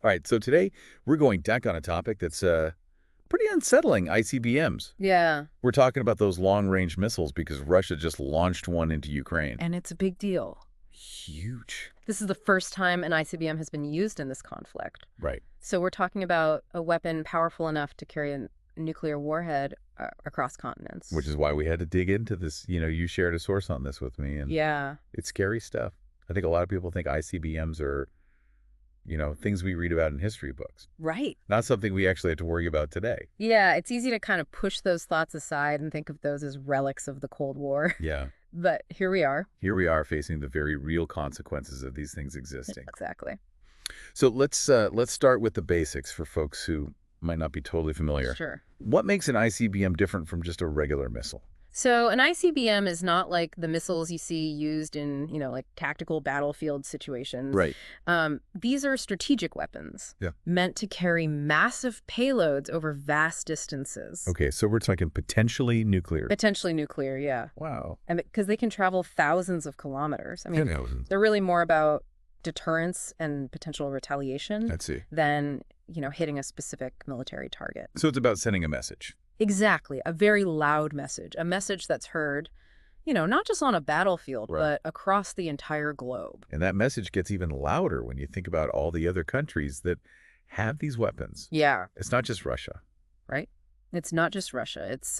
All right, so today we're going back on a topic that's pretty unsettling, ICBMs. Yeah, We're talking about those long-range missiles because Russia just launched one into Ukraine. and it's a big deal. Huge. This is the first time an ICBM has been used in this conflict. Right. So we're talking about a weapon powerful enough to carry a nuclear warhead across continents. Which is why we had to dig into this. You shared a source on this with me, and Yeah, it's scary stuff. I think a lot of people think ICBMs are, things we read about in history books. right. Not something we actually have to worry about today. Yeah, it's easy to kind of push those thoughts aside and think of those as relics of the Cold War. Yeah. But here we are. Here we are facing the very real consequences of these things existing. Exactly. So let's start with the basics for folks who might not be totally familiar. Sure. What makes an ICBM different from just a regular missile? So an ICBM is not like the missiles you see used in, like tactical battlefield situations. Right. These are strategic weapons meant to carry massive payloads over vast distances. Okay, so we're talking potentially nuclear. Potentially nuclear, yeah. Wow. And because they can travel thousands of kilometers. I mean, Thousands. they're really more about deterrence and potential retaliation Let's see. than, hitting a specific military target. So it's about sending a message. Exactly. A very loud message. A message that's heard, not just on a battlefield, Right. but across the entire globe. And that message gets even louder when you think about all the other countries that have these weapons. Yeah. It's not just Russia. Right? It's not just Russia. It's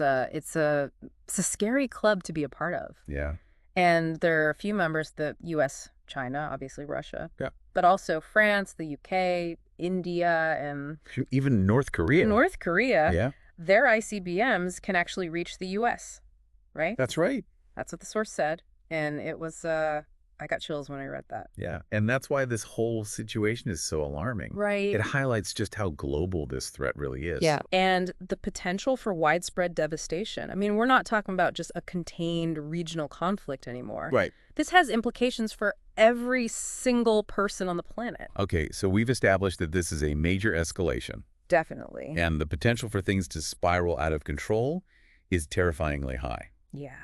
a scary club to be a part of. Yeah. And there are a few members, the U.S., China, obviously Russia. Yeah. But also France, the U.K., India, and Even North Korea. North Korea. Yeah. Their ICBMs can actually reach the U.S., right? That's right. That's what the source said. And it was, I got chills when I read that. Yeah. And that's why this whole situation is so alarming. Right. It highlights just how global this threat really is. Yeah. And the potential for widespread devastation. I mean, we're not talking about just a contained regional conflict anymore. Right. This has implications for every single person on the planet. Okay, so we've established that this is a major escalation. Definitely. And the potential for things to spiral out of control is terrifyingly high. Yeah.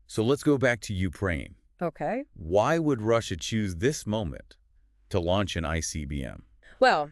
So let's go back to Ukraine. Okay. Why would Russia choose this moment to launch an ICBM? Well,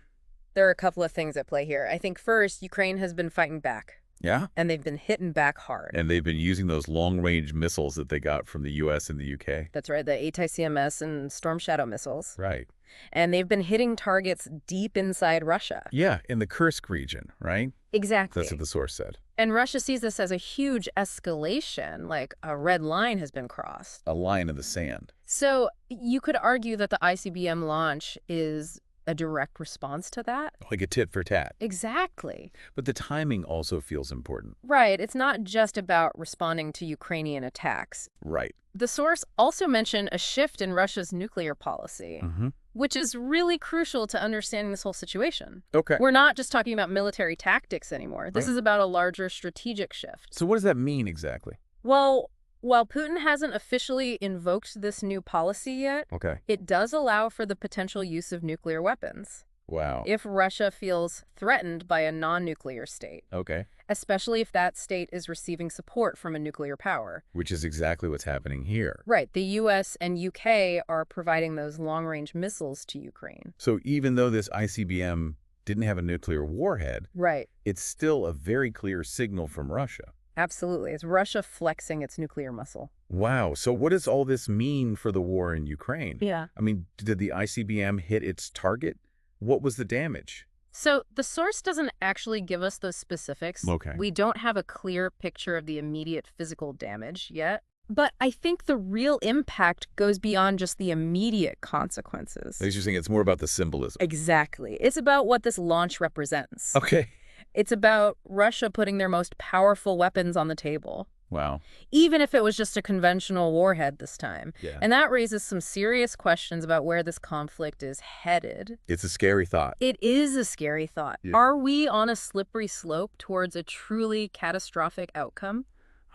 there are a couple of things at play here. I think first, Ukraine has been fighting back. Yeah? And they've been hitting back hard. And they've been using those long-range missiles that they got from the U.S. and the U.K.? That's right, the ICBMs and Storm Shadow missiles. Right. And they've been hitting targets deep inside Russia. Yeah, in the Kursk region, right? Exactly. That's what the source said. And Russia sees this as a huge escalation, like a red line has been crossed. A line in the sand. So you could argue that the ICBM launch is a direct response to that. Like a tit for tat. Exactly. But the timing also feels important. Right. It's not just about responding to Ukrainian attacks. Right. The source also mentioned a shift in Russia's nuclear policy, Mm-hmm. which is really crucial to understanding this whole situation. Okay. We're not just talking about military tactics anymore. This Right. is about a larger strategic shift. So what does that mean exactly? Well, while Putin hasn't officially invoked this new policy yet, Okay. it does allow for the potential use of nuclear weapons Wow. if Russia feels threatened by a non-nuclear state, Okay. especially if that state is receiving support from a nuclear power. Which is exactly what's happening here. Right. The U.S. and U.K. are providing those long-range missiles to Ukraine. So even though this ICBM didn't have a nuclear warhead, Right. it's still a very clear signal from Russia. Absolutely. It's Russia flexing its nuclear muscle. Wow. So what does all this mean for the war in Ukraine? Yeah. I mean, did the ICBM hit its target? What was the damage? So the source doesn't actually give us those specifics. Okay. We don't have a clear picture of the immediate physical damage yet. But I think the real impact goes beyond just the immediate consequences. You're saying it's more about the symbolism. Exactly. It's about what this launch represents. Okay. It's about Russia putting their most powerful weapons on the table, Wow. even if it was just a conventional warhead this time. Yeah. And that raises some serious questions about where this conflict is headed. It's a scary thought. It is a scary thought. Yeah. Are we on a slippery slope towards a truly catastrophic outcome?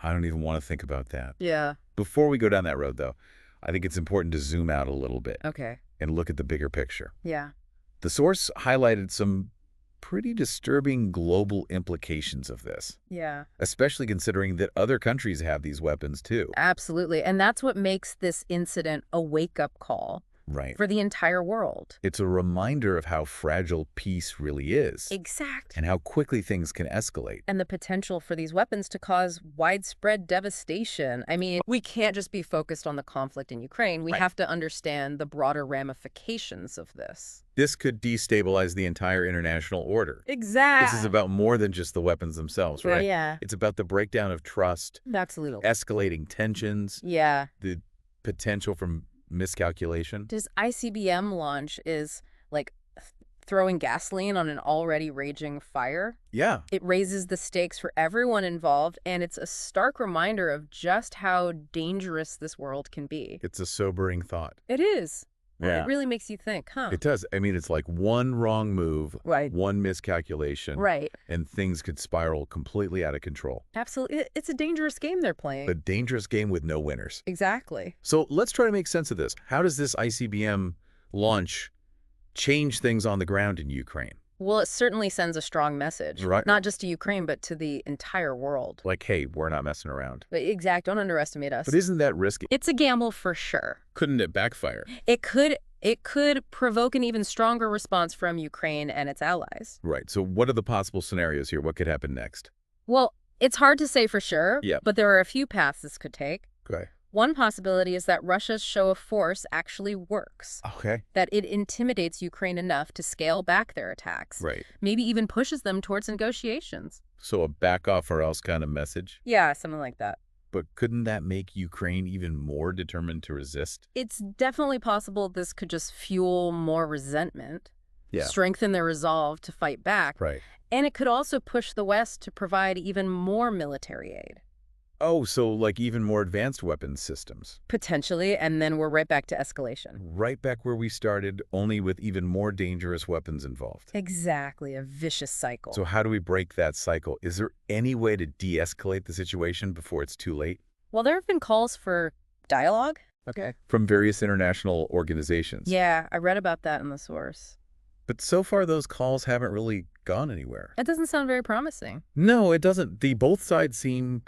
I don't even want to think about that. Yeah. Before we go down that road, though, I think it's important to zoom out a little bit Okay. and look at the bigger picture. Yeah. The source highlighted some pretty disturbing global implications of this, Yeah. especially considering that other countries have these weapons too. Absolutely. And that's what makes this incident a wake-up call. Right. for the entire world. It's a reminder of how fragile peace really is Exactly. and how quickly things can escalate. And the potential for these weapons to cause widespread devastation. I mean, we can't just be focused on the conflict in Ukraine. We Right. have to understand the broader ramifications of this. This could destabilize the entire international order. Exactly. This is about more than just the weapons themselves, right? Yeah. It's about the breakdown of trust, Absolutely. escalating tensions, Yeah. the potential for miscalculation. This ICBM launch is like throwing gasoline on an already raging fire. Yeah. It raises the stakes for everyone involved, and it's a stark reminder of just how dangerous this world can be. It's a sobering thought. It is. Yeah. It really makes you think, huh? It does. I mean, it's like one wrong move, Right. one miscalculation, Right. and things could spiral completely out of control. Absolutely. It's a dangerous game they're playing. A dangerous game with no winners. Exactly. So let's try to make sense of this. How does this ICBM launch change things on the ground in Ukraine? Well, it certainly sends a strong message. Right. Not just to Ukraine, but to the entire world. Like, hey, we're not messing around. Exact. Don't underestimate us. But isn't that risky? It's a gamble for sure. Couldn't it backfire? It could provoke an even stronger response from Ukraine and its allies. Right. So what are the possible scenarios here? What could happen next? Well, it's hard to say for sure, Yep. but there are a few paths this could take. Okay. One possibility is that Russia's show of force actually works, Okay. that it intimidates Ukraine enough to scale back their attacks, Right. maybe even pushes them towards negotiations. So a back off or else kind of message. Yeah, something like that. But couldn't that make Ukraine even more determined to resist? It's definitely possible this could just fuel more resentment, Yeah. strengthen their resolve to fight back, Right. and it could also push the West to provide even more military aid. Oh, so like even more advanced weapons systems. Potentially, and then we're right back to escalation. Right back where we started, only with even more dangerous weapons involved. Exactly, a vicious cycle. So how do we break that cycle? Is there any way to de-escalate the situation before it's too late? Well, there have been calls for dialogue. Okay. From various international organizations. Yeah, I read about that in the source. But so far, those calls haven't really gone anywhere. That doesn't sound very promising. No, it doesn't. Both sides seem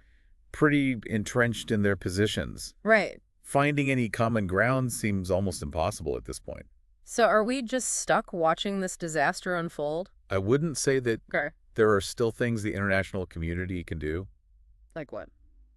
pretty entrenched in their positions. Right. Finding any common ground seems almost impossible at this point. So are we just stuck watching this disaster unfold? I wouldn't say that Okay. there are still things the international community can do. Like what?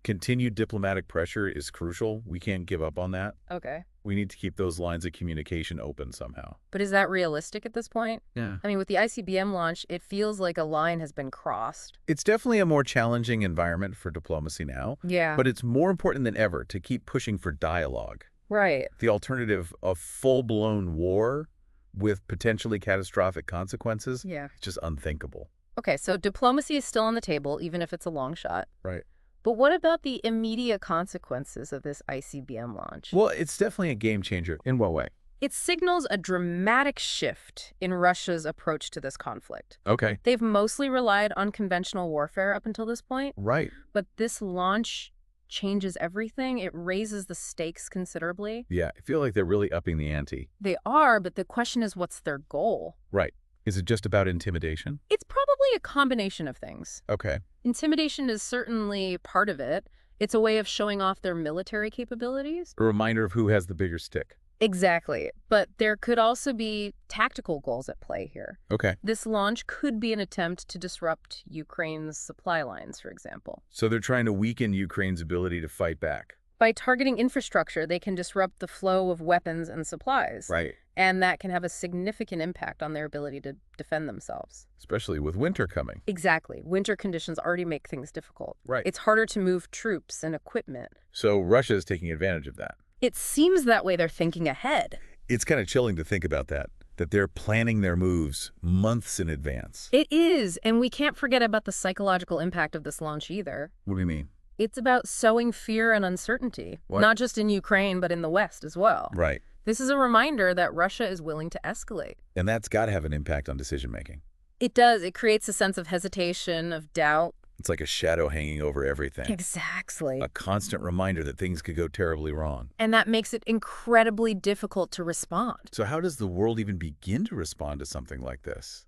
Continued diplomatic pressure is crucial. We can't give up on that. Okay. We need to keep those lines of communication open somehow. But is that realistic at this point? Yeah. I mean, with the ICBM launch, it feels like a line has been crossed. It's definitely a more challenging environment for diplomacy now, Yeah. but it's more important than ever to keep pushing for dialogue. Right. The alternative of full-blown war with potentially catastrophic consequences Yeah. is just unthinkable. Okay, so diplomacy is still on the table, even if it's a long shot. Right. But what about the immediate consequences of this ICBM launch? Well, it's definitely a game changer. In what way? It signals a dramatic shift in Russia's approach to this conflict. Okay. They've mostly relied on conventional warfare up until this point, Right. but this launch changes everything. It raises the stakes considerably. Yeah, I feel like they're really upping the ante. They are, but the question is, what's their goal? Right. Is it just about intimidation? It's probably a combination of things. Okay. Intimidation is certainly part of it. It's a way of showing off their military capabilities. A reminder of who has the bigger stick. Exactly. But there could also be tactical goals at play here. Okay. This launch could be an attempt to disrupt Ukraine's supply lines, for example. So they're trying to weaken Ukraine's ability to fight back. By targeting infrastructure, they can disrupt the flow of weapons and supplies. Right. And that can have a significant impact on their ability to defend themselves. Especially with winter coming. Exactly. Winter conditions already make things difficult. Right. It's harder to move troops and equipment. So Russia is taking advantage of that. It seems that way they're thinking ahead. It's kind of chilling to think about that they're planning their moves months in advance. It is, and we can't forget about the psychological impact of this launch either. What do you mean? It's about sowing fear and uncertainty, What? not just in Ukraine, but in the West as well. Right. This is a reminder that Russia is willing to escalate. And that's got to have an impact on decision-making. It does. It creates a sense of hesitation, of doubt. It's like a shadow hanging over everything. Exactly. A constant reminder that things could go terribly wrong. And that makes it incredibly difficult to respond. So how does the world even begin to respond to something like this?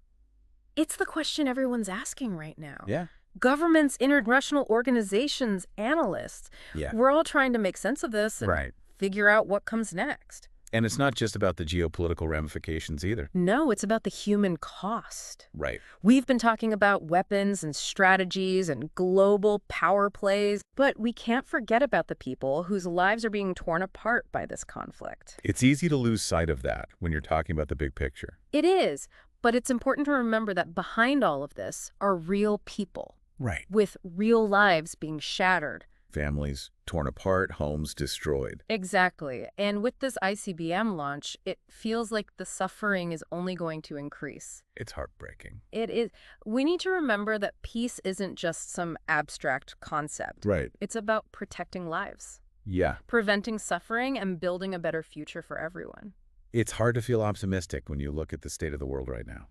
It's the question everyone's asking right now. Yeah. Governments, international organizations, analysts. Yeah. We're all trying to make sense of this and Right. figure out what comes next. And it's not just about the geopolitical ramifications either. No, it's about the human cost. Right. We've been talking about weapons and strategies and global power plays, but we can't forget about the people whose lives are being torn apart by this conflict. It's easy to lose sight of that when you're talking about the big picture. It is, but it's important to remember that behind all of this are real people Right. with real lives being shattered. Families torn apart, homes destroyed. Exactly. And with this ICBM launch, it feels like the suffering is only going to increase. It's heartbreaking. It is. We need to remember that peace isn't just some abstract concept. Right. It's about protecting lives, Yeah. preventing suffering, and building a better future for everyone. It's hard to feel optimistic when you look at the state of the world right now.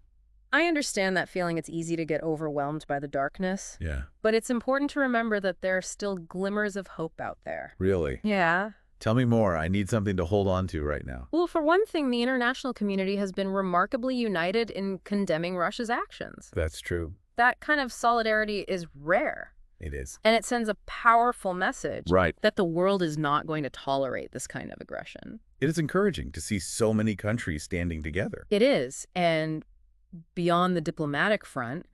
I understand that feeling. It's easy to get overwhelmed by the darkness, Yeah. but it's important to remember that there are still glimmers of hope out there. Really? Yeah. Tell me more. I need something to hold on to right now. Well, for one thing, the international community has been remarkably united in condemning Russia's actions. That's true. That kind of solidarity is rare, It is. and it sends a powerful message Right. that the world is not going to tolerate this kind of aggression. It is encouraging to see so many countries standing together. It is, and beyond the diplomatic front,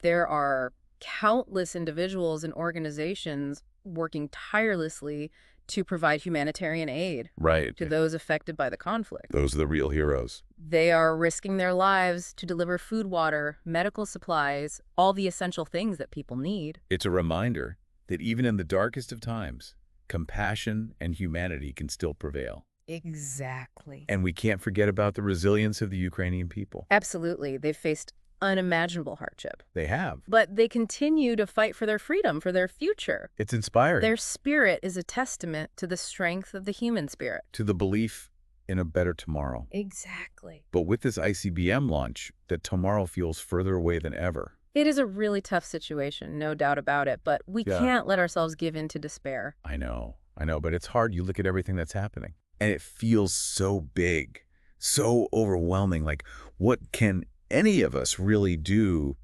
there are countless individuals and organizations working tirelessly to provide humanitarian aid Right. to those affected by the conflict. Those are the real heroes. They are risking their lives to deliver food, water, medical supplies, all the essential things that people need. It's a reminder that even in the darkest of times, compassion and humanity can still prevail. Exactly. And we can't forget about the resilience of the Ukrainian people. Absolutely. They've faced unimaginable hardship, They have. but they continue to fight for their freedom, for their future. It's inspiring. Their spirit is a testament to the strength of the human spirit. To the belief in a better tomorrow. Exactly. But with this ICBM launch, that tomorrow feels further away than ever. It is a really tough situation, no doubt about it, but we Yeah. can't let ourselves give in to despair. I know, but it's hard. You look at everything that's happening, and it feels so big, so overwhelming. Like, what can any of us really do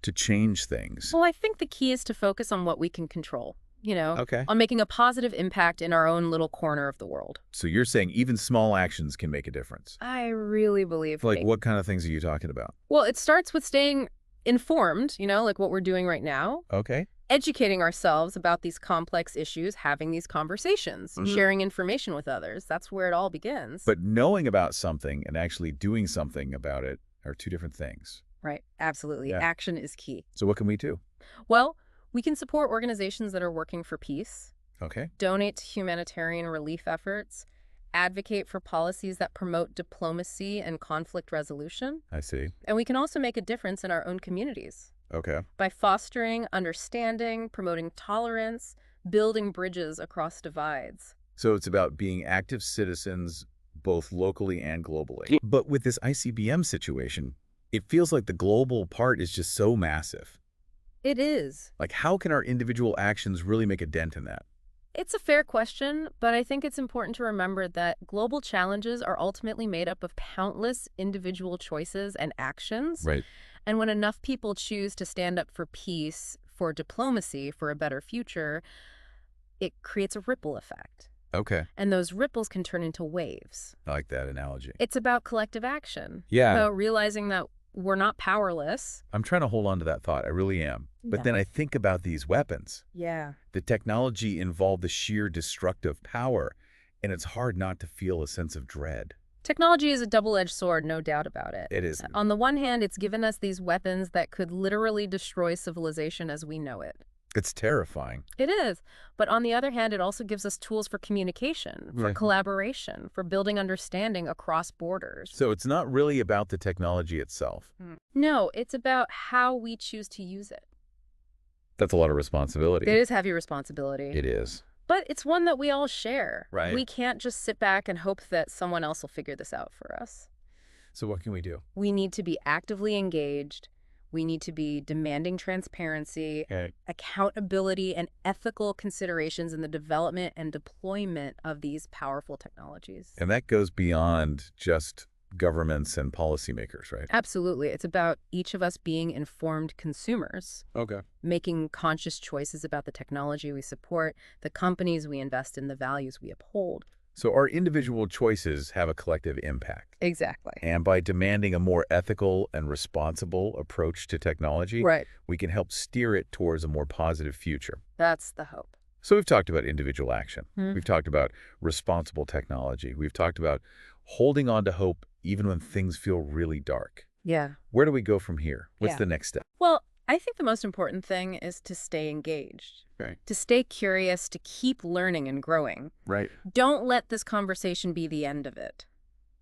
to change things? Well, I think the key is to focus on what we can control, Okay. on making a positive impact in our own little corner of the world. So you're saying even small actions can make a difference. I really believe Like, what kind of things are you talking about? Well, it starts with staying informed, like what we're doing right now, Okay. educating ourselves about these complex issues, having these conversations, sharing information with others. That's where it all begins. But knowing about something and actually doing something about it are two different things. Right. Absolutely. Yeah. Action is key. So what can we do? Well, we can support organizations that are working for peace, Okay. donate to humanitarian relief efforts, advocate for policies that promote diplomacy and conflict resolution. I see. And we can also make a difference in our own communities Okay. by fostering understanding, promoting tolerance, building bridges across divides. So it's about being active citizens both locally and globally. But with this ICBM situation, it feels like the global part is just so massive. It is. Like, how can our individual actions really make a dent in that? It's a fair question, but I think it's important to remember that global challenges are ultimately made up of countless individual choices and actions. Right. And when enough people choose to stand up for peace, for diplomacy, for a better future, it creates a ripple effect. Okay. And those ripples can turn into waves. I like that analogy. It's about collective action. Yeah. About realizing that we're not powerless. I'm trying to hold on to that thought. I really am. But Yeah. then I think about these weapons. Yeah. The technology involved the sheer destructive power, and it's hard not to feel a sense of dread. Technology is a double-edged sword, no doubt about it. It is. On the one hand, it's given us these weapons that could literally destroy civilization as we know it. It's terrifying. It is. But on the other hand, it also gives us tools for communication, for Right. collaboration, for building understanding across borders. So it's not really about the technology itself. No, it's about how we choose to use it. That's a lot of responsibility. It is heavy responsibility. It is. But it's one that we all share. Right. We can't just sit back and hope that someone else will figure this out for us. So what can we do? We need to be actively engaged. We need to be demanding transparency, Okay. accountability, and ethical considerations in the development and deployment of these powerful technologies. And that goes beyond just governments and policymakers, right? Absolutely. It's about each of us being informed consumers, Okay. making conscious choices about the technology we support, the companies we invest in, the values we uphold. So our individual choices have a collective impact. Exactly. And by demanding a more ethical and responsible approach to technology, Right. we can help steer it towards a more positive future. That's the hope. So we've talked about individual action. Hmm. We've talked about responsible technology. We've talked about holding on to hope even when things feel really dark. Yeah. Where do we go from here? What's Yeah. the next step? Well, I think the most important thing is to stay engaged, Okay. to stay curious, to keep learning and growing. Right. Don't let this conversation be the end of it.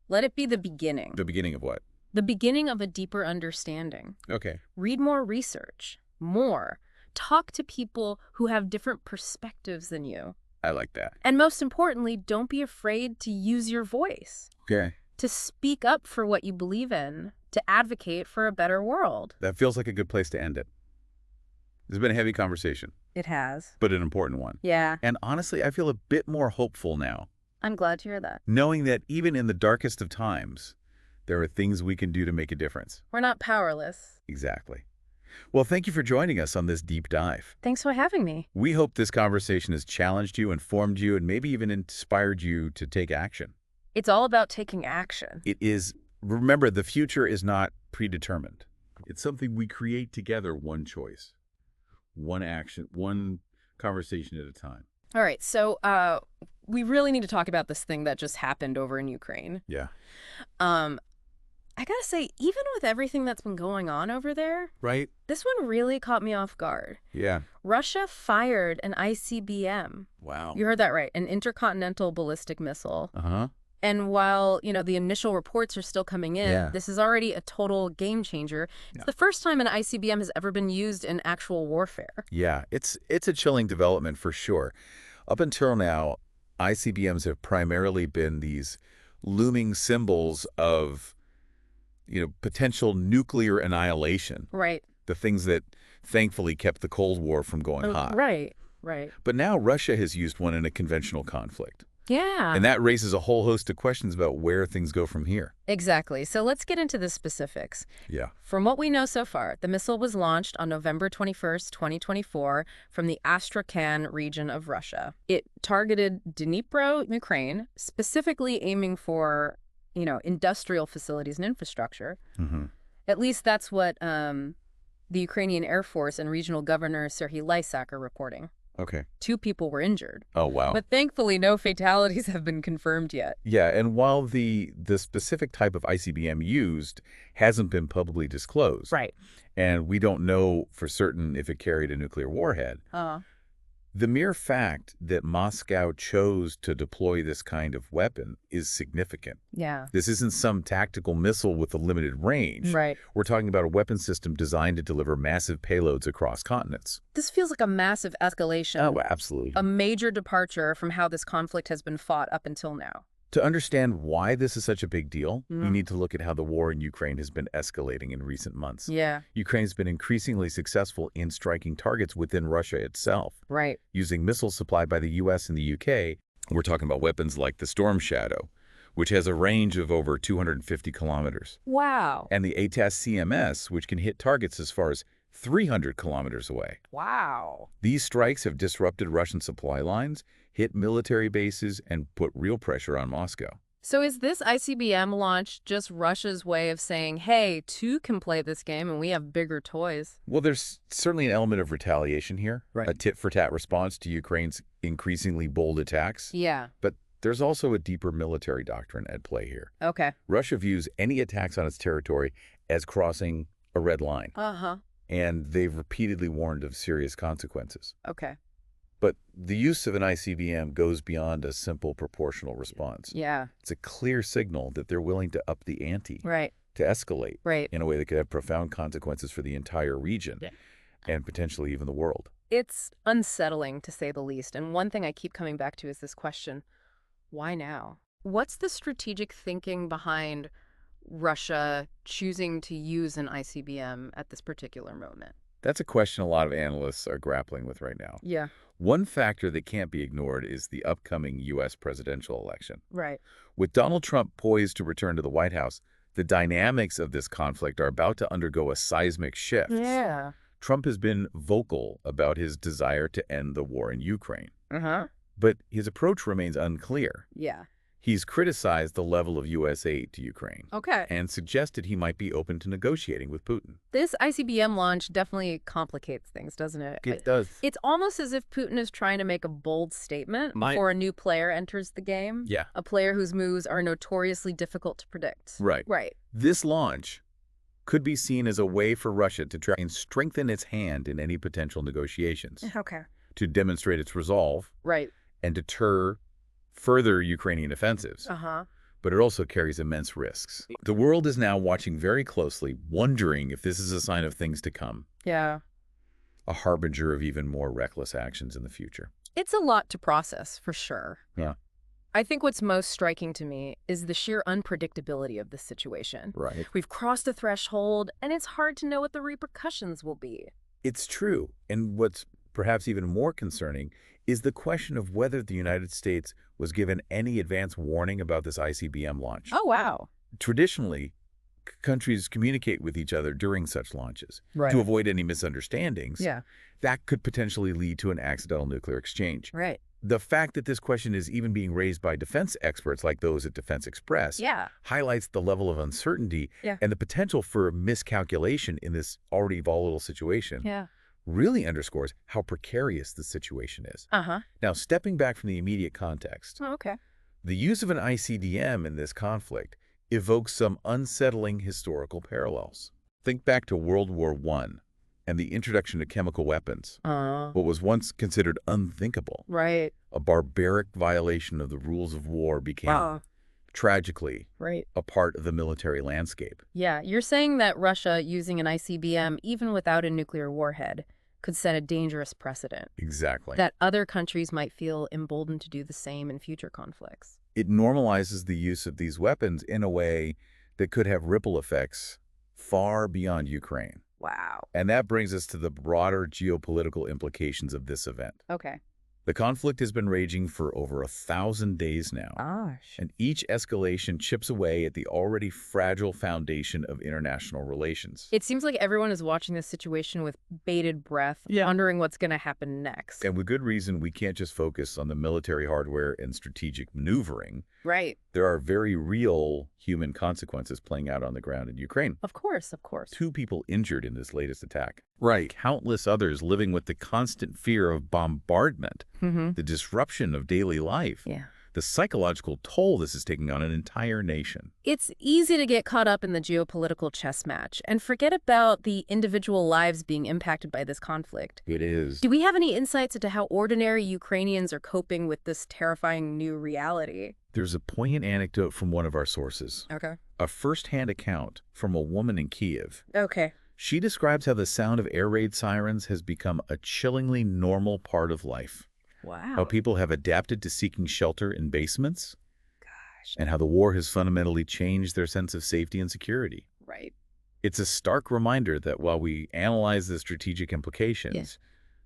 Let it be the beginning. The beginning of what? The beginning of a deeper understanding. Okay. Read more research, more. Talk to people who have different perspectives than you. I like that. And most importantly, don't be afraid to use your voice, Okay. to speak up for what you believe in, to advocate for a better world. That feels like a good place to end it. It's been a heavy conversation, It has. but an important one. Yeah, And honestly, I feel a bit more hopeful now, I'm glad to hear that. knowing that even in the darkest of times, there are things we can do to make a difference. We're not powerless. Exactly. Well, thank you for joining us on this deep dive. Thanks for having me. We hope this conversation has challenged you, informed you, and maybe even inspired you to take action. It's all about taking action. It is, remember, the future is not predetermined. It's something we create together, one choice, one action, one conversation at a time. All right, so we really need to talk about this thing that just happened over in Ukraine. Yeah. I gotta say, even with everything that's been going on over there, Right? this one really caught me off guard. Yeah. Russia fired an ICBM. Wow. You heard that right, an intercontinental ballistic missile. Uh-huh. And while, the initial reports are still coming in, Yeah. this is already a total game changer. It's Yeah. the first time an ICBM has ever been used in actual warfare. Yeah, it's a chilling development for sure. Up until now, ICBMs have primarily been these looming symbols of, potential nuclear annihilation, Right. the things that thankfully kept the Cold War from going hot. Right, right. But now Russia has used one in a conventional conflict. Yeah. And that raises a whole host of questions about where things go from here. Exactly. So let's get into the specifics. Yeah. From what we know so far, the missile was launched on November 21st, 2024, from the Astrakhan region of Russia. It targeted Dnipro, Ukraine, specifically aiming for, industrial facilities and infrastructure. Mm-hmm. At least that's what the Ukrainian Air Force and regional governor Serhiy Lysak are reporting. Okay. 2 people were injured. Oh, wow. But thankfully, no fatalities have been confirmed yet. Yeah, and while the specific type of ICBM used hasn't been publicly disclosed, Right. and we don't know for certain if it carried a nuclear warhead, the mere fact that Moscow chose to deploy this kind of weapon is significant. Yeah. This isn't some tactical missile with a limited range. Right. We're talking about a weapon system designed to deliver massive payloads across continents. This feels like a massive escalation. Oh, absolutely. A major departure from how this conflict has been fought up until now. To understand why this is such a big deal, we Mhm. need to look at how the war in Ukraine has been escalating in recent months. Yeah. Ukraine's been increasingly successful in striking targets within Russia itself. Right. Using missiles supplied by the U.S. and the U.K., we're talking about weapons like the Storm Shadow, which has a range of over 250 kilometers, Wow. and the ATAS CMS, which can hit targets as far as 300 kilometers away. Wow. These strikes have disrupted Russian supply lines, hit military bases, and put real pressure on Moscow. So is this ICBM launch just Russia's way of saying, hey, 2 can play this game and we have bigger toys? Well, there's certainly an element of retaliation here, Right. a tit-for-tat response to Ukraine's increasingly bold attacks. Yeah. But there's also a deeper military doctrine at play here. Okay. Russia views any attacks on its territory as crossing a red line, Uh-huh. and they've repeatedly warned of serious consequences. Okay. But the use of an ICBM goes beyond a simple proportional response. Yeah. It's a clear signal that they're willing to up the ante, Right. to escalate Right. in a way that could have profound consequences for the entire region and potentially even the world. It's unsettling, to say the least. And one thing I keep coming back to is this question, why now? What's the strategic thinking behind Russia choosing to use an ICBM at this particular moment? That's a question a lot of analysts are grappling with right now. Yeah. One factor that can't be ignored is the upcoming U.S. presidential election. Right. With Donald Trump poised to return to the White House, the dynamics of this conflict are about to undergo a seismic shift. Yeah. Trump has been vocal about his desire to end the war in Ukraine. Uh-huh. But his approach remains unclear. Yeah. He's criticized the level of U.S. aid to Ukraine Okay. and suggested he might be open to negotiating with Putin. This ICBM launch definitely complicates things, doesn't it? It does. It's almost as if Putin is trying to make a bold statement before a new player enters the game. Yeah. A player whose moves are notoriously difficult to predict. Right. Right. This launch could be seen as a way for Russia to try and strengthen its hand in any potential negotiations, Okay. to demonstrate its resolve Right. and deter further Ukrainian offensives. Uh-huh. But it also carries immense risks. The world is now watching very closely, wondering if this is a sign of things to come, Yeah. a harbinger of even more reckless actions in the future. It's a lot to process, for sure. Yeah. I think what's most striking to me is the sheer unpredictability of this situation. Right. We've crossed a threshold, and it's hard to know what the repercussions will be. It's true. And what's perhaps even more concerning is the question of whether the United States was given any advance warning about this ICBM launch. Oh, wow. Traditionally, countries communicate with each other during such launches Right. to avoid any misunderstandings. Yeah. That could potentially lead to an accidental nuclear exchange. Right. The fact that this question is even being raised by defense experts like those at Defense Express Yeah. highlights the level of uncertainty and the potential for miscalculation in this already volatile situation. Yeah. Really underscores how precarious the situation is. Uh-huh. Now, stepping back from the immediate context, Oh, okay. the use of an ICBM in this conflict evokes some unsettling historical parallels. Think back to World War I and the introduction of chemical weapons, what was once considered unthinkable. Right. A barbaric violation of the rules of war became, tragically, Right. a part of the military landscape. Yeah, you're saying that Russia using an ICBM, even without a nuclear warhead, could set a dangerous precedent. Exactly. That other countries might feel emboldened to do the same in future conflicts. It normalizes the use of these weapons in a way that could have ripple effects far beyond Ukraine. Wow. And that brings us to the broader geopolitical implications of this event. Okay. The conflict has been raging for over 1,000 days now, Gosh. and each escalation chips away at the already fragile foundation of international relations. It seems like everyone is watching this situation with bated breath, wondering what's going to happen next. And with good reason, we can't just focus on the military hardware and strategic maneuvering. Right. There are very real human consequences playing out on the ground in Ukraine. Of course, of course. 2 people injured in this latest attack. Right. Countless others living with the constant fear of bombardment, the disruption of daily life, Yeah. the psychological toll this is taking on an entire nation. It's easy to get caught up in the geopolitical chess match and forget about the individual lives being impacted by this conflict. It is. Do we have any insights into how ordinary Ukrainians are coping with this terrifying new reality? There's a poignant anecdote from one of our sources, Okay. a first-hand account from a woman in Kiev. Okay. She describes how the sound of air raid sirens has become a chillingly normal part of life. Wow. How people have adapted to seeking shelter in basements, Gosh. and how the war has fundamentally changed their sense of safety and security. Right. It's a stark reminder that while we analyze the strategic implications,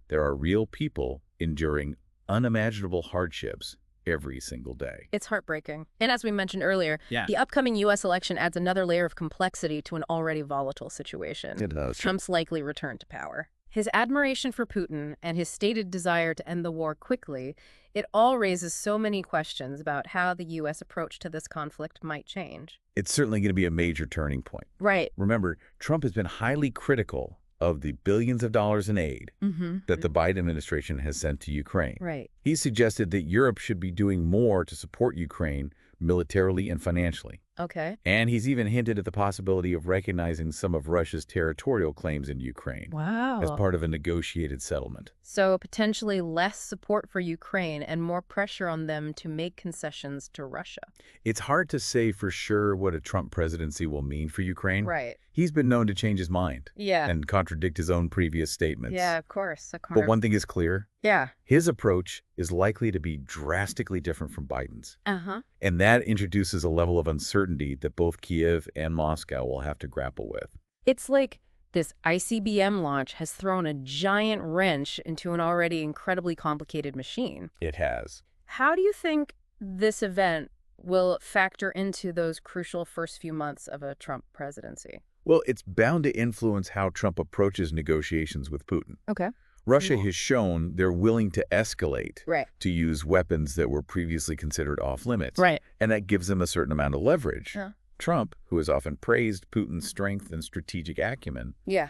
there are real people enduring unimaginable hardships every single day. It's heartbreaking. And as we mentioned earlier, Yeah. the upcoming U.S. election adds another layer of complexity to an already volatile situation. It does. Trump's likely return to power. His admiration for Putin and his stated desire to end the war quickly, it all raises so many questions about how the U.S. approach to this conflict might change. It's certainly going to be a major turning point. Right. Remember, Trump has been highly critical of the billions of dollars in aid that the Biden administration has sent to Ukraine. Right. He suggested that Europe should be doing more to support Ukraine militarily and financially. Okay. And he's even hinted at the possibility of recognizing some of Russia's territorial claims in Ukraine Wow. as part of a negotiated settlement. So potentially less support for Ukraine and more pressure on them to make concessions to Russia. It's hard to say for sure what a Trump presidency will mean for Ukraine. Right. He's been known to change his mind Yeah. and contradict his own previous statements. Yeah, of course. But one thing is clear. Yeah. His approach is likely to be drastically different from Biden's. Uh-huh. And that introduces a level of uncertainty that both Kiev and Moscow will have to grapple with. It's like this ICBM launch has thrown a giant wrench into an already incredibly complicated machine. It has. How do you think this event will factor into those crucial first few months of a Trump presidency? Well, it's bound to influence how Trump approaches negotiations with Putin. Okay. Russia has shown they're willing to escalate Right. to use weapons that were previously considered off limits. Right. And that gives them a certain amount of leverage. Yeah. Trump, who has often praised Putin's strength and strategic acumen, Yeah.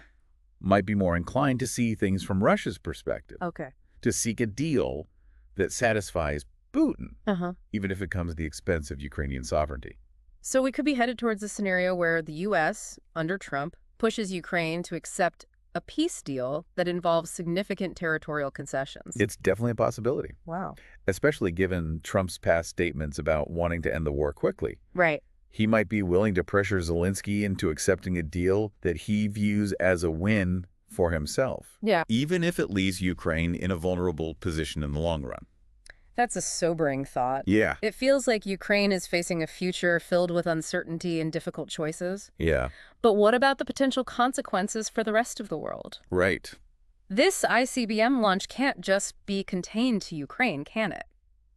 might be more inclined to see things from Russia's perspective, Okay. to seek a deal that satisfies Putin, Uh-huh. even if it comes at the expense of Ukrainian sovereignty. So we could be headed towards a scenario where the U.S., under Trump, pushes Ukraine to accept a peace deal that involves significant territorial concessions. It's definitely a possibility, Wow. especially given Trump's past statements about wanting to end the war quickly. Right. He might be willing to pressure Zelensky into accepting a deal that he views as a win for himself, Yeah. even if it leaves Ukraine in a vulnerable position in the long run. That's a sobering thought. Yeah. It feels like Ukraine is facing a future filled with uncertainty and difficult choices. Yeah. But what about the potential consequences for the rest of the world? Right. This ICBM launch can't just be contained to Ukraine, can it?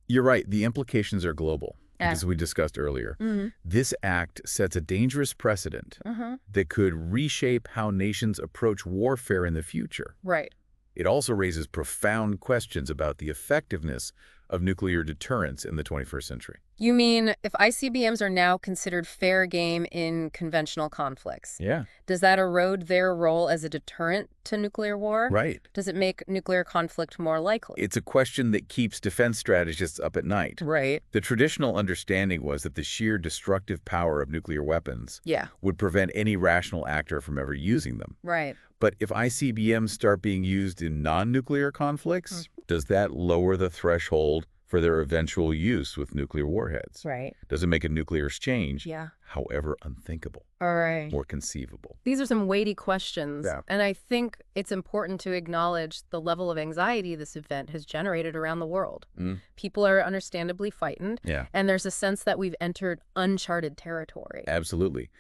You're right. The implications are global, as we discussed earlier. Mm-hmm. This act sets a dangerous precedent Uh-huh. that could reshape how nations approach warfare in the future. Right. It also raises profound questions about the effectiveness of nuclear deterrence in the 21st century. You mean if ICBMs are now considered fair game in conventional conflicts, Yeah. does that erode their role as a deterrent to nuclear war? Right. Does it make nuclear conflict more likely? It's a question that keeps defense strategists up at night. Right. The traditional understanding was that the sheer destructive power of nuclear weapons Yeah. would prevent any rational actor from ever using them. Right. But if ICBMs start being used in non-nuclear conflicts, does that lower the threshold for their eventual use with nuclear warheads? Right. Does it make a nuclear exchange, Yeah. however unthinkable, All right. more conceivable? These are some weighty questions, Yeah. and I think it's important to acknowledge the level of anxiety this event has generated around the world. Mm. People are understandably frightened, Yeah, and there's a sense that we've entered uncharted territory. absolutely.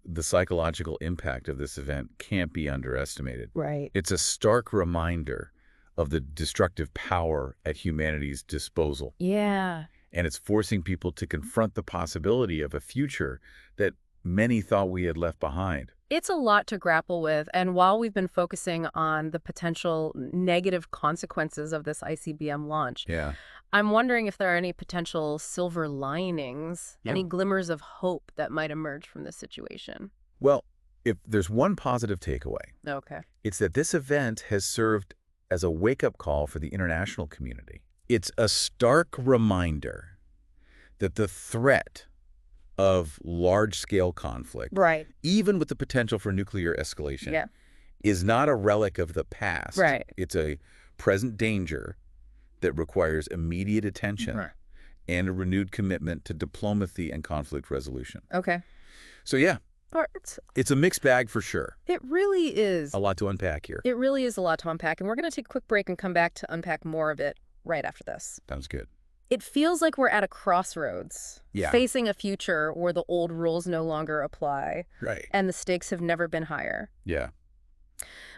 The psychological impact of this event can't be underestimated. Right. It's a stark reminder of the destructive power at humanity's disposal. Yeah. And it's forcing people to confront the possibility of a future that many thought we had left behind. It's a lot to grapple with, and while we've been focusing on the potential negative consequences of this ICBM launch, Yeah. I'm wondering if there are any potential silver linings, Yeah. any glimmers of hope that might emerge from this situation. Well, if there's one positive takeaway, Okay. it's that this event has served as a wake-up call for the international community. It's a stark reminder that the threat of large-scale conflict, Right. even with the potential for nuclear escalation, Yeah. is not a relic of the past. Right. It's a present danger that requires immediate attention Right. and a renewed commitment to diplomacy and conflict resolution. Okay. So yeah, All right. it's a mixed bag for sure. It really is. A lot to unpack here. It really is a lot to unpack, and we're going to take a quick break and come back to unpack more of it right after this. Sounds good. It feels like we're at a crossroads, Yeah. facing a future where the old rules no longer apply, Right. and the stakes have never been higher. Yeah.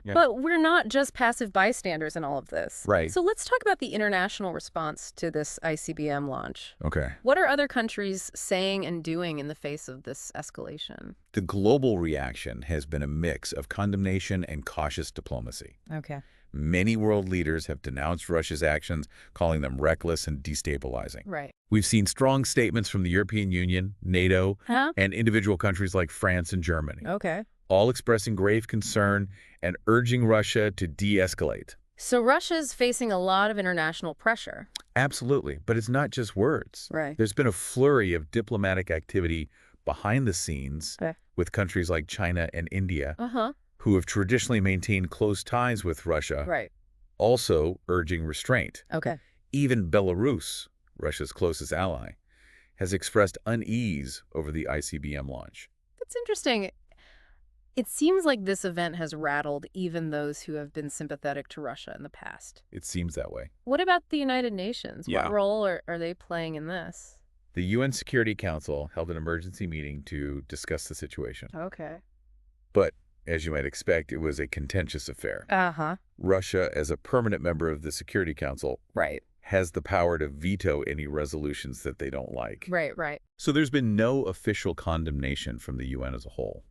Yeah. But we're not just passive bystanders in all of this. Right. So let's talk about the international response to this ICBM launch. Okay. What are other countries saying and doing in the face of this escalation? The global reaction has been a mix of condemnation and cautious diplomacy. Okay. Many world leaders have denounced Russia's actions, calling them reckless and destabilizing. Right. We've seen strong statements from the European Union, NATO, Huh? and individual countries like France and Germany, Okay. all expressing grave concern and urging Russia to de-escalate. So Russia's facing a lot of international pressure. Absolutely, but it's not just words. Right. There's been a flurry of diplomatic activity behind the scenes Okay. with countries like China and India, Uh-huh. who have traditionally maintained close ties with Russia, Right. also urging restraint. Okay. Even Belarus, Russia's closest ally, has expressed unease over the ICBM launch. That's interesting. It seems like this event has rattled even those who have been sympathetic to Russia in the past. It seems that way. What about the United Nations? Yeah. What role are they playing in this? The UN Security Council held an emergency meeting to discuss the situation. Okay. But, as you might expect, it was a contentious affair. Uh-huh. Russia, as a permanent member of the Security Council, Right. has the power to veto any resolutions that they don't like. Right, right. So there's been no official condemnation from the UN as a whole.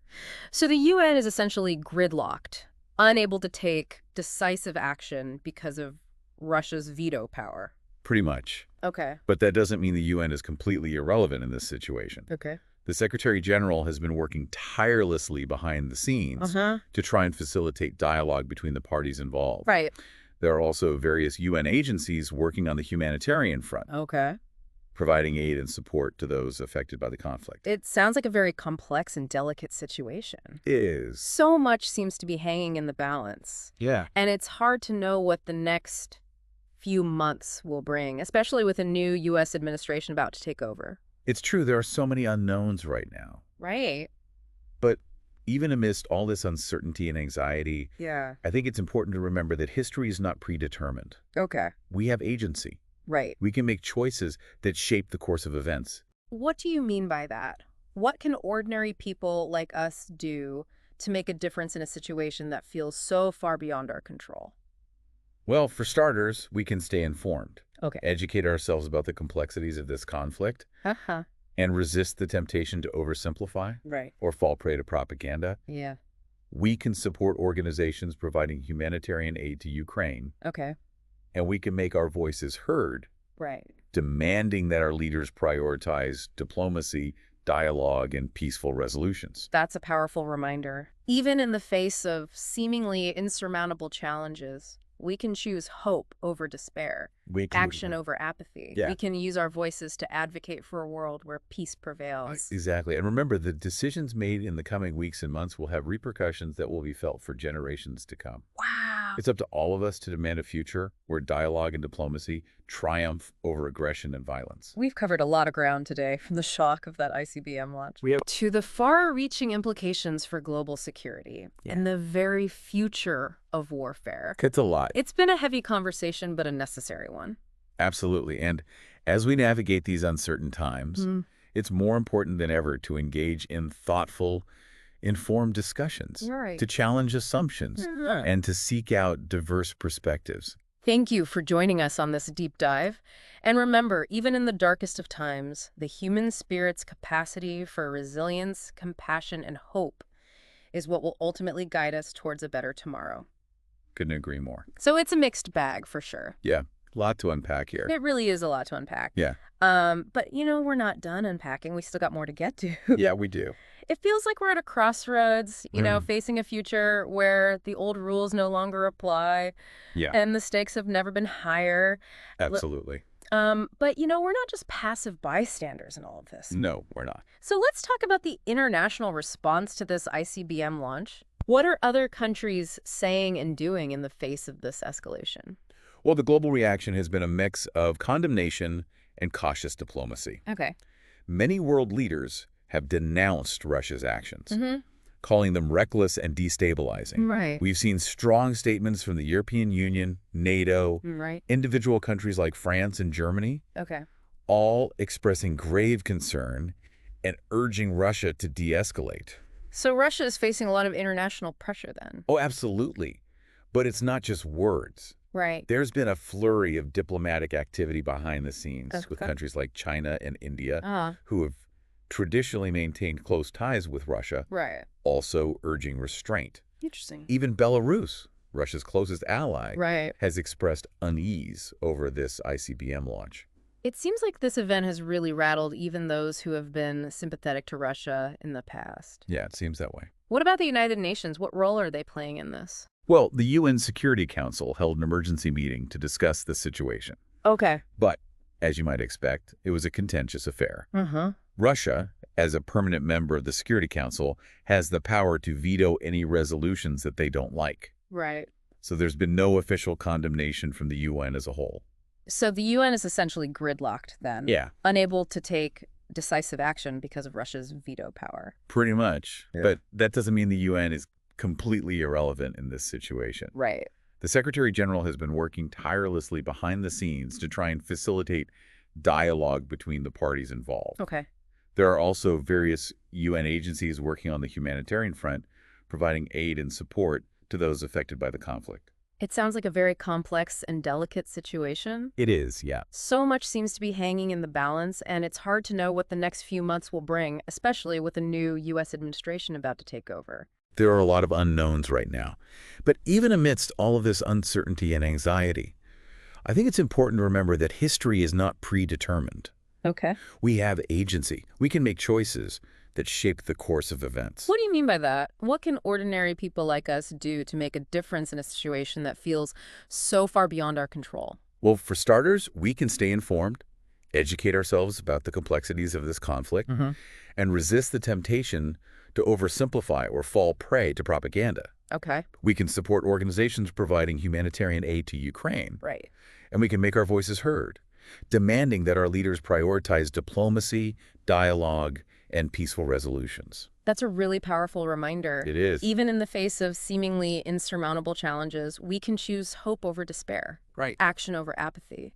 So the UN is essentially gridlocked, unable to take decisive action because of Russia's veto power. Pretty much. Okay. But that doesn't mean the UN is completely irrelevant in this situation. Okay. The Secretary General has been working tirelessly behind the scenes to try and facilitate dialogue between the parties involved. Right. There are also various UN agencies working on the humanitarian front, Okay. providing aid and support to those affected by the conflict. It sounds like a very complex and delicate situation. Is. So much seems to be hanging in the balance. Yeah. And it's hard to know what the next few months will bring, especially with a new U.S. administration about to take over. It's true, there are so many unknowns right now. Right. But even amidst all this uncertainty and anxiety, Yeah. I think it's important to remember that history is not predetermined. Okay. We have agency. Right. We can make choices that shape the course of events. What do you mean by that? What can ordinary people like us do to make a difference in a situation that feels so far beyond our control? Well, for starters, we can stay informed, Okay. educate ourselves about the complexities of this conflict, Uh-huh. and resist the temptation to oversimplify Right. or fall prey to propaganda. Yeah. We can support organizations providing humanitarian aid to Ukraine, Okay. and we can make our voices heard, Right. demanding that our leaders prioritize diplomacy, dialogue, and peaceful resolutions. That's a powerful reminder. Even in the face of seemingly insurmountable challenges, we can choose hope over despair, We can action over apathy. Yeah. We can use our voices to advocate for a world where peace prevails. Exactly. And remember, the decisions made in the coming weeks and months will have repercussions that will be felt for generations to come. Wow. It's up to all of us to demand a future where dialogue and diplomacy triumph over aggression and violence. We've covered a lot of ground today, from the shock of that ICBM launch We have to the far-reaching implications for global security and the very future of warfare. It's a lot. It's been a heavy conversation, but a necessary one. Absolutely. And as we navigate these uncertain times, it's more important than ever to engage in thoughtful, informed discussions, Right. to challenge assumptions, and to seek out diverse perspectives. Thank you for joining us on this deep dive. And remember, even in the darkest of times, the human spirit's capacity for resilience, compassion, and hope is what will ultimately guide us towards a better tomorrow. Couldn't agree more. So it's a mixed bag for sure. Yeah, a lot to unpack here. It really is a lot to unpack. Yeah. But, we're not done unpacking. We still got more to get to. Yeah, we do. It feels like we're at a crossroads, facing a future where the old rules no longer apply. Yeah. And the stakes have never been higher. Absolutely. But, we're not just passive bystanders in all of this. No, we're not. So let's talk about the international response to this ICBM launch. What are other countries saying and doing in the face of this escalation? Well, the global reaction has been a mix of condemnation and cautious diplomacy. Okay. Many world leaders have denounced Russia's actions, Mm-hmm. calling them reckless and destabilizing. Right. We've seen strong statements from the European Union, NATO, Right. individual countries like France and Germany, Okay. all expressing grave concern and urging Russia to de-escalate. So Russia is facing a lot of international pressure then. Oh, absolutely. But it's not just words. Right. There's been a flurry of diplomatic activity behind the scenes with Okay. countries like China and India, Ah, who have traditionally maintained close ties with Russia, right. also urging restraint. Interesting. Even Belarus, Russia's closest ally, Right. has expressed unease over this ICBM launch. It seems like this event has really rattled even those who have been sympathetic to Russia in the past. Yeah, it seems that way. What about the United Nations? What role are they playing in this? Well, the UN Security Council held an emergency meeting to discuss the situation. Okay. But, as you might expect, it was a contentious affair. Uh-huh. Russia, as a permanent member of the Security Council, has the power to veto any resolutions that they don't like. Right. So there's been no official condemnation from the UN as a whole. So the UN is essentially gridlocked then. Yeah, Unable to take decisive action because of Russia's veto power. pretty much. Yeah. But that doesn't mean the UN is completely irrelevant in this situation. Right. The Secretary General has been working tirelessly behind the scenes to try and facilitate dialogue between the parties involved. Okay. There are also various UN agencies working on the humanitarian front, providing aid and support to those affected by the conflict. It sounds like a very complex and delicate situation. It is, yeah. So much seems to be hanging in the balance, and it's hard to know what the next few months will bring, especially with a new U.S. administration about to take over. There are a lot of unknowns right now. But even amidst all of this uncertainty and anxiety, I think it's important to remember that history is not predetermined. Okay. We have agency. We can make choices that shape the course of events. What do you mean by that? What can ordinary people like us do to make a difference in a situation that feels so far beyond our control? Well, for starters, we can stay informed, educate ourselves about the complexities of this conflict, Mm-hmm. and resist the temptation to oversimplify or fall prey to propaganda. Okay. We can support organizations providing humanitarian aid to Ukraine, Right. and we can make our voices heard, demanding that our leaders prioritize diplomacy, dialogue, and peaceful resolutions. That's a really powerful reminder. It is. Even in the face of seemingly insurmountable challenges, we can choose hope over despair, Right. action over apathy.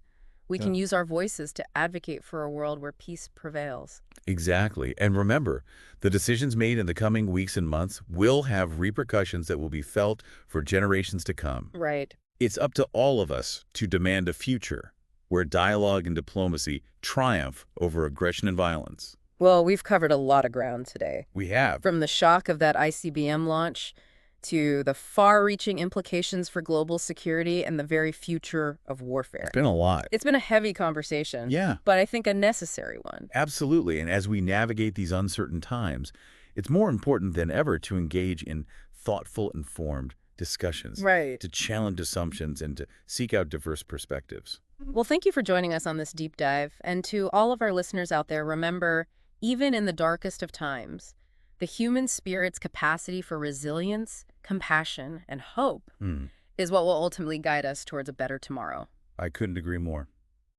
We can use our voices to advocate for a world where peace prevails. Exactly. And remember, the decisions made in the coming weeks and months will have repercussions that will be felt for generations to come. Right. It's up to all of us to demand a future where dialogue and diplomacy triumph over aggression and violence. Well, we've covered a lot of ground today. We have. From the shock of that ICBM launch to the far-reaching implications for global security and the very future of warfare. It's been a lot. It's been a heavy conversation, Yeah, but I think a necessary one. absolutely. And as we navigate these uncertain times, it's more important than ever to engage in thoughtful, informed discussions, Right. to challenge assumptions, and to seek out diverse perspectives. Well, thank you for joining us on this deep dive. And to all of our listeners out there, remember, even in the darkest of times, the human spirit's capacity for resilience, compassion, and hope Hmm. is what will ultimately guide us towards a better tomorrow. I couldn't agree more.